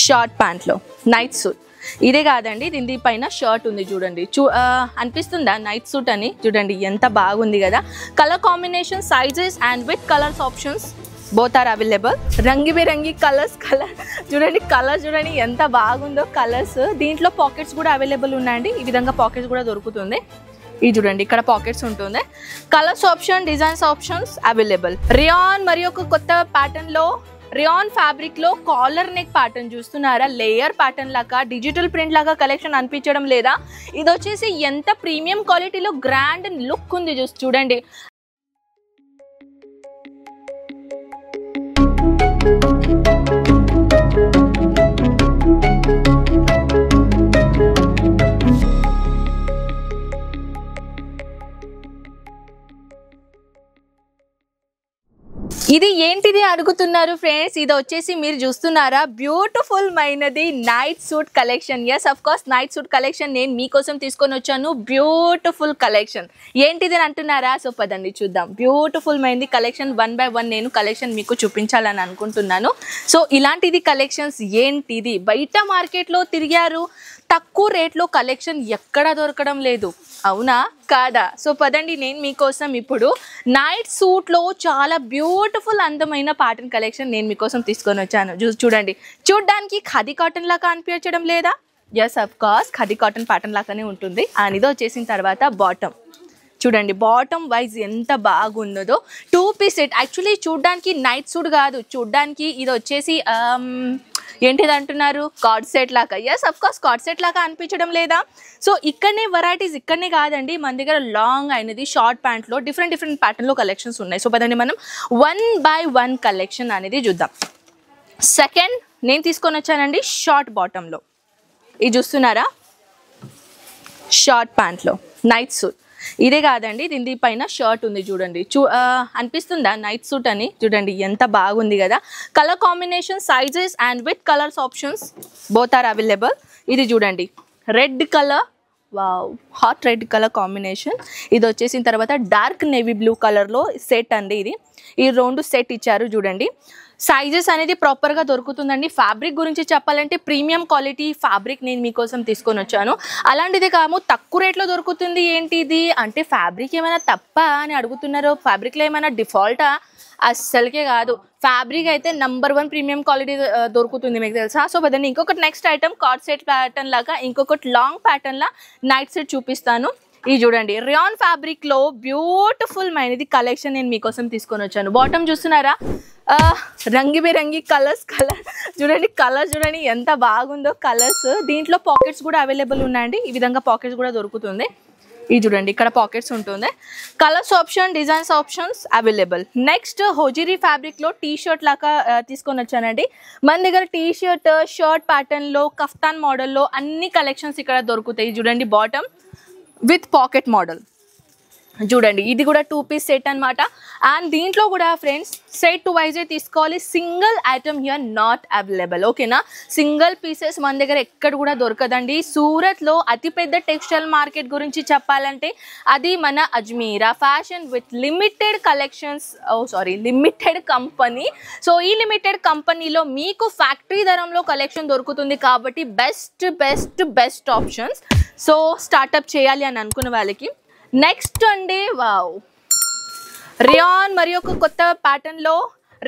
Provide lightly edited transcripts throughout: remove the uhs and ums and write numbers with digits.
Short ప్యాంట్లో night suit. ఇదే కాదండి, దీని పైన షర్ట్ ఉంది చూడండి. అనిపిస్తుందా నైట్ సూట్ అని? చూడండి ఎంత బాగుంది కదా. Colour combination, sizes and with colours options both are available. రంగి కలర్ చూడండి, కలర్ చూడండి ఎంత బాగుందో కలర్స్. దీంట్లో పాకెట్స్ కూడా అవైలబుల్ ఉన్నాయండి. ఈ విధంగా పాకెట్స్ కూడా దొరుకుతుంది. ఇది చూడండి, ఇక్కడ పాకెట్స్ ఉంటుంది. Colours option, designs options available. Rayon మరియు ఒక కొత్త ప్యాటర్న్ లో, రియాన్ ఫ్యాబ్రిక్ లో కాలర్ నెక్ ప్యాటర్న్ చూస్తున్నారా? లేయర్ ప్యాటర్న్ లాగా, డిజిటల్ ప్రింట్ లాగా కలెక్షన్ అనిపించడం లేదా? ఇది వచ్చేసి ఎంత ప్రీమియం క్వాలిటీలో గ్రాండ్ లుక్ ఉంది చూడండి. ఇది ఏంటిది అడుగుతున్నారు ఫ్రెండ్స్. ఇది వచ్చేసి మీరు చూస్తున్నారా, బ్యూటిఫుల్ మైనది night suit collection. Yes of course night suit collection నేను మీకోసం తీసుకొని వచ్చాను. బ్యూటిఫుల్ కలెక్షన్ ఏంటిది అని అంటున్నారా? సో పదండి చూద్దాం. బ్యూటిఫుల్ మైనది కలెక్షన్ 1 by 1 నేను కలెక్షన్ మీకు చూపించాలని అనుకుంటున్నాను. సో ఇలాంటిది కలెక్షన్స్ ఏంటిది, బయట మార్కెట్లో తిరిగారు, తక్కువ రేట్లో కలెక్షన్ ఎక్కడ దొరకడం లేదు, అవునా కాదా? సో పదండి, నేను మీకోసం ఇప్పుడు నైట్ సూట్లో చాలా బ్యూటిఫుల్ అందమైన ప్యాటర్న్ కలెక్షన్ నేను మీకోసం తీసుకొని వచ్చాను. చూడండి, చూడడానికి ఖాదీ కాటన్ లాగా అనిపించడం లేదా? Yes of course khadi cotton pattern లాగానే ఉంటుంది. అండ్ ఇది వచ్చేసిన తర్వాత బాటమ్ చూడండి, బాటమ్ వైజ్ ఎంత బాగున్నదో. 2 piece సెట్. యాక్చువల్లీ చూడడానికి నైట్ సూట్ కాదు, చూడడానికి ఇది వచ్చేసి ఏంటిది అంటున్నారు, కార్డ్ సెట్ లాగా. Yes of course coord set లాగా అనిపించడం లేదా? సో ఇక్కడనే వెరైటీస్ ఇక్కడనే కాదండి, మన దగ్గర లాంగ్ అయినది షార్ట్ ప్యాంట్లో డిఫరెంట్ ప్యాటర్న్లో కలెక్షన్స్ ఉన్నాయి. సో పదండి మనం 1 by 1 కలెక్షన్ అనేది చూద్దాం. సెకండ్ నేను తీసుకొని వచ్చానండి షార్ట్ బాటంలో. ఇది చూస్తున్నారా, షార్ట్ ప్యాంట్లో నైట్ సూట్. ఇదే కాదండి, దీని పైన షర్ట్ ఉంది చూడండి. అనిపిస్తుందా నైట్ సూట్ అని? చూడండి ఎంత బాగుంది కదా. Colour combination, sizes and with colours options both are available. ఇది చూడండి, red colour, wow hot red colour combination. ఇది వచ్చేసిన తర్వాత డార్క్ నేవీ బ్లూ కలర్లో సెట్ అండి. ఈ 2 సెట్ ఇచ్చారు చూడండి. సైజెస్ అనేది ప్రాపర్గా దొరుకుతుందండి. ఫ్యాబ్రిక్ గురించి చెప్పాలంటే ప్రీమియం క్వాలిటీ ఫ్యాబ్రిక్ నేను మీకోసం తీసుకొని వచ్చాను. అలాంటిది కాము తక్కువ రేట్లో దొరుకుతుంది. ఏంటిది అంటే ఫ్యాబ్రిక్ ఏమైనా తప్ప అని అడుగుతున్నారు, ఫ్యాబ్రిక్లో ఏమైనా డిఫాల్టా? అస్సలకే కాదు, ఫ్యాబ్రిక్ అయితే నంబర్ 1 ప్రీమియం క్వాలిటీ దొరుకుతుంది, మీకు తెలుసా? సో పదండి ఇంకొకటి next item card set pattern లాగా, ఇంకొకటి లాంగ్ ప్యాటర్న్ లా నైట్ సెట్ చూపిస్తాను. ఇది చూడండి, రియాన్ ఫ్యాబ్రిక్ లో బ్యూటిఫుల్ మైనది కలెక్షన్ నేను మీకోసం తీసుకొని వచ్చాను. బాటమ్ చూస్తున్నారా, రంగి కలర్ చూడండి, కలర్ చూడండి ఎంత బాగుందో కలర్స్. దీంట్లో పాకెట్స్ కూడా అవైలబుల్ ఉన్నాయండి. ఈ విధంగా పాకెట్స్ కూడా దొరుకుతుంది. ఇది చూడండి, ఇక్కడ పాకెట్స్ ఉంటుంది. Colours option, designs options available. Next hosiery fabric లో టీ షర్ట్ లాగా తీసుకొని వచ్చానండి. మన దగ్గర టీ షర్ట్, షర్ట్ ప్యాటర్న్ లో, కఫ్తాన్ మోడల్లో అన్ని కలెక్షన్స్ ఇక్కడ దొరుకుతాయి. చూడండి, బాటమ్ విత్ పాకెట్ మోడల్ చూడండి. ఇది కూడా 2 piece సెట్ అనమాట. అండ్ దీంట్లో కూడా ఫ్రెండ్స్ సెట్ వైజే తీసుకోవాలి. Single item here not available, ఓకేనా? సింగిల్ పీసెస్ మన దగ్గర ఎక్కడ కూడా దొరకదండి. సూరత్లో అతిపెద్ద టెక్స్టైల్ మార్కెట్ గురించి చెప్పాలంటే అది మన Ajmeera fashion with limited collections, limited company. So ఈ లిమిటెడ్ కంపెనీలో మీకు ఫ్యాక్టరీ ధరంలో కలెక్షన్ దొరుకుతుంది కాబట్టి బెస్ట్ ఆప్షన్స్. సో స్టార్ట్అప్ చేయాలి అని అనుకున్న వాళ్ళకి నెక్స్ట్ అండి, వావ్ రియాన్ మరియు ఒక కొత్త ప్యాటర్న్ లో,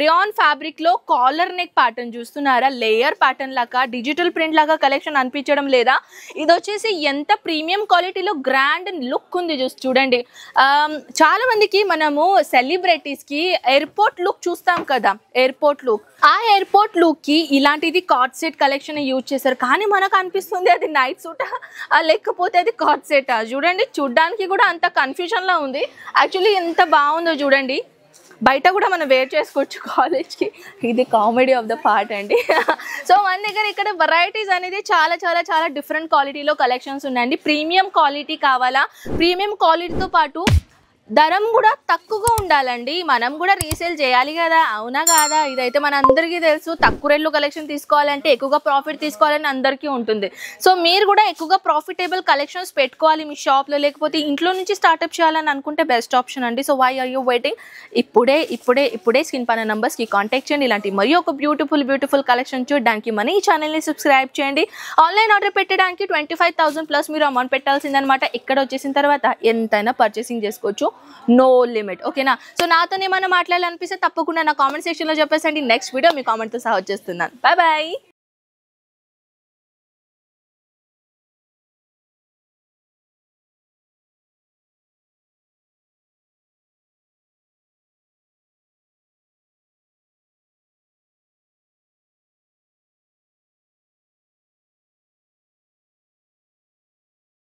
రియాన్ ఫ్యాబ్రిక్ లో కాలర్ నెక్ ప్యాటర్న్ చూస్తున్నారా? లేయర్ ప్యాటర్న్ లాగా, డిజిటల్ ప్రింట్ లాగా కలెక్షన్ అనిపించడం లేదా? ఇది వచ్చేసి ఎంత ప్రీమియం క్వాలిటీలో గ్రాండ్ లుక్ ఉంది చూడండి. చాలా మందికి మనము సెలబ్రిటీస్ కి ఎయిర్పోర్ట్ లుక్ చూస్తాం కదా, ఎయిర్పోర్ట్ లుక్. ఆ ఎయిర్పోర్ట్ లుక్ కి ఇలాంటిది కార్డ్ సెట్ కలెక్షన్ యూజ్ చేశారు. కానీ మనకు అనిపిస్తుంది అది నైట్ సూటా లేకపోతే అది కార్డ్ సెటా? చూడండి, చూడడానికి కూడా అంత కన్ఫ్యూజన్ లా ఉంది. యాక్చువల్లీ ఎంత బాగుందో చూడండి, బయట కూడా మనం వేర్ చేసుకోవచ్చు కాలేజ్కి. ఇది కామెడీ ఆఫ్ ద పార్ట్ అండి. సో మన దగ్గర ఇక్కడ వెరైటీస్ అనేది చాలా డిఫరెంట్ క్వాలిటీలో కలెక్షన్స్ ఉన్నాయండి. ప్రీమియం క్వాలిటీ కావాలా? ప్రీమియం క్వాలిటీతో పాటు ధరం కూడా తక్కువగా ఉండాలండి, మనం కూడా రీసేల్ చేయాలి కదా, అవునా కాదా? ఇదైతే మన అందరికీ తెలుసు. తక్కువ రేట్లో కలెక్షన్ తీసుకోవాలంటే ఎక్కువగా ప్రాఫిట్ తీసుకోవాలని అందరికీ ఉంటుంది. సో మీరు కూడా ఎక్కువగా ప్రాఫిటబుల్ కలెక్షన్స్ పెట్టుకోవాలి మీ షాప్లో, లేకపోతే ఇంట్లో నుంచి స్టార్ట్అప్ చేయాలని అనుకుంటే బెస్ట్ ఆప్షన్ అండి. So why are you waiting? ఇప్పుడే స్క్రీన్ పైన నంబర్స్కి కాంటాక్ట్ చేయండి. ఇలాంటి మరి ఒక బ్యూటిఫుల్ కలెక్షన్ చూడడానికి మన ఈ ఛానల్ని సబ్స్క్రైబ్ చేయండి. ఆన్లైన్ ఆర్డర్ పెట్టడానికి 25,000 ప్లస్ మీరు అమౌంట్ పెట్టాల్సిందనమాట. ఇక్కడ వచ్చేసిన తర్వాత ఎంతైనా పర్చేసింగ్ చేసుకోవచ్చు, నో లిమిట్. ఓకేనా? సో నాతో ఏమైనా మాట్లాడాలనిపిస్తే తప్పకుండా నా కామెంట్ సెక్షన్లో చెప్పేసండి. నెక్స్ట్ వీడియో మీ కామెంట్తో సహా వచ్చేస్తున్నాను. Bye bye.